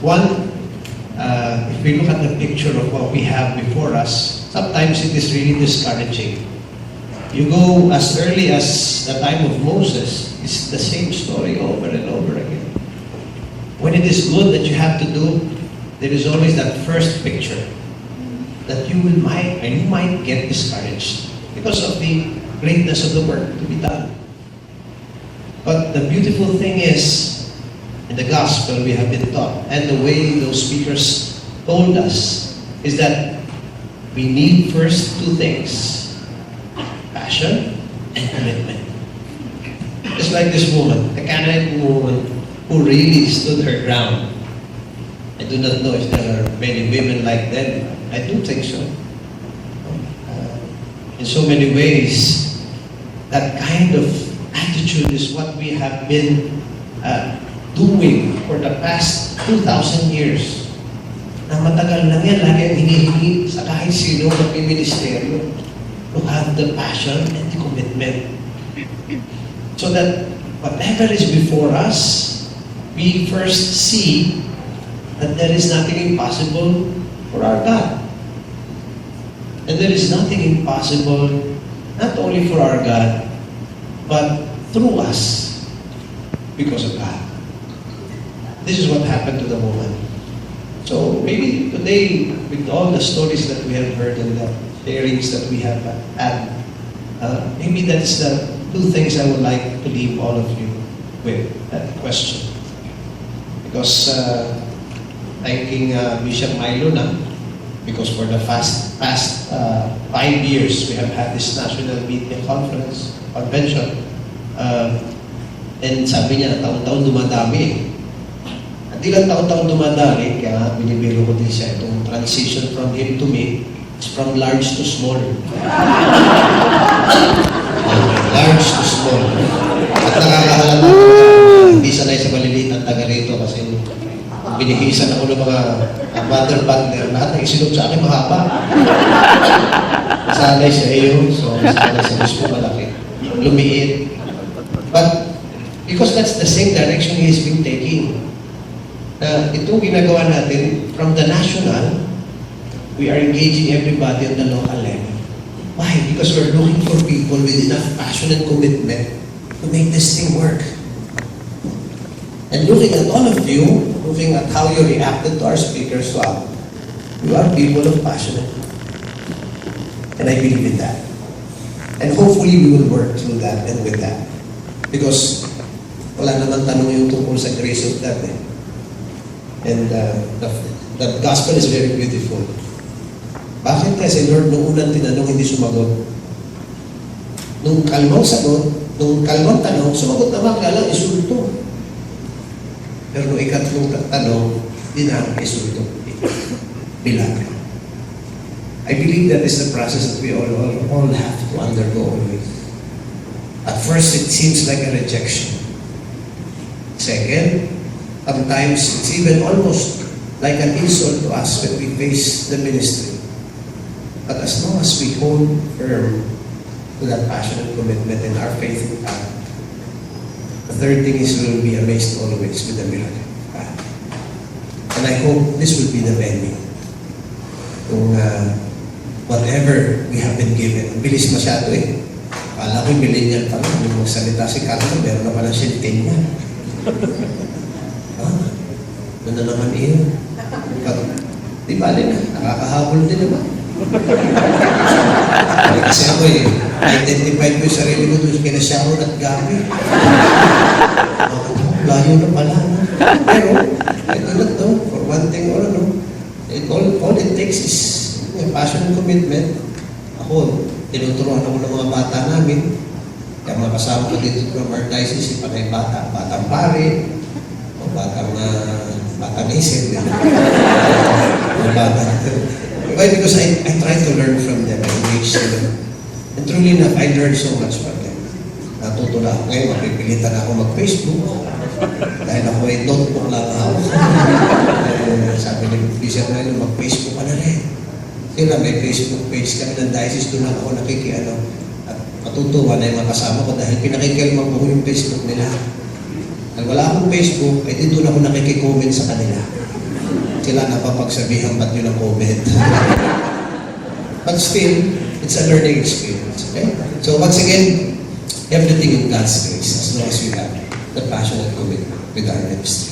One, if we look at the picture of what we have before us, sometimes it is really discouraging. You go as early as the time of Moses, it's the same story over and over again. When it is good that you have to do, there is always that first picture that you might get discouraged because of the greatness of the work to be done. But the beautiful thing is, in the gospel we have been taught, and the way those speakers told us, is that we need first two things: passion and commitment. Just like this woman, the Canaanite woman who really stood her ground. I do not know if there are many women like them. I do think so. In so many ways, that kind of attitude is what we have been doing for the past 2,000 years. Na matagal lang yan, lagi ang hinihingi sa kahit sino magpiministeryo to have the passion and the commitment. So that whatever is before us, we first see that there is nothing impossible for our God. And there is nothing impossible not only for our God, but through us because of God. This is what happened to the woman. So maybe today, with all the stories that we have heard and the sharings that we have had, maybe that's the two things I would like to leave all of you with, that question. Because thanking Bishop Milo na, because for the past 5 years, we have had this National Media Convention. And sabi niya, taon-taon dumadami. At di lang taon-taon dumadami, kaya binibiro ko din siya, itong transition from him to me, is from large to small. Large to small. At nakakahalata ko na, hindi sanay sa maliliit ang taga rito kasi binihisan ako ng mga mother partner, lahat ng isinod sa akin mahaba. Sanay sa iyo, so sanay sa gusto malaki. Lumiit. But because that's the same direction he has been taking. Itong ginagawa natin, from the national, we are engaging everybody on the local level. Why? Because we're looking for people with enough passion and commitment to make this thing work. And looking at all of you, looking at how you reacted to our speakers, wow, you are people of passion. And I believe in that. And hopefully we will work through that and with that. Because wala naman tanong yung tungkol sa grace of God. And the gospel is very beautiful. Bakit kasi Lord, nung unang tinanong, hindi sumagot? Nung kalmang sagot, nung kalmang tanong, sumagot naman, kala isulto. Pero nung ikatlong tanong, di na isulto. Milagro. I believe that is the process that we all have to undergo always. At first, it seems like a rejection. Second, sometimes it's even almost like an insult to us when we face the ministry. But as long as we hold firm to that passion and commitment and our faith in God, the third thing is we will be amazed always with the miracle of God. And I hope this will be the venue. Kung whatever we have been given, bilis masyado eh. Akala ko millennial pa lang, yung magsalita si Carlo, meron na palang centennial. Ano na naman iyon? Di ba din, nakakahabol din naman. Kasi ako identified ko yung sarili ko doon kina Sharon at Gabi. Layo na pala. Pero, ito na to, for one thing or ano, all it takes is passion and commitment. Ako, tinuturuan ako ng mga bata namin. Kaya mga kasama ko dito ng Martisis, si Panay Bata, Batang Pare, o Batang Isip. Why? Because I try to learn from them, I engage them. And truly enough, I learned so much from them. Natuto na ako ngayon, mapipilitan ako mag-Facebook. Dahil ako ay notebook lang ako. Sabi ni Bishop na yun, mag-Facebook ka na rin. Sila may Facebook page kami ng diocese, doon ako nakikiano. At matutuwa na yung mga kasama ko dahil pinakikilman ko yung Facebook nila. Dahil wala akong Facebook, ay doon ako nakikicomment sa kanila. sila napapagsabihan ba't yun ang COVID. But still, it's a learning experience. Okay? So once again, everything in God's grace as long as we have the passion and commitment with our ministry.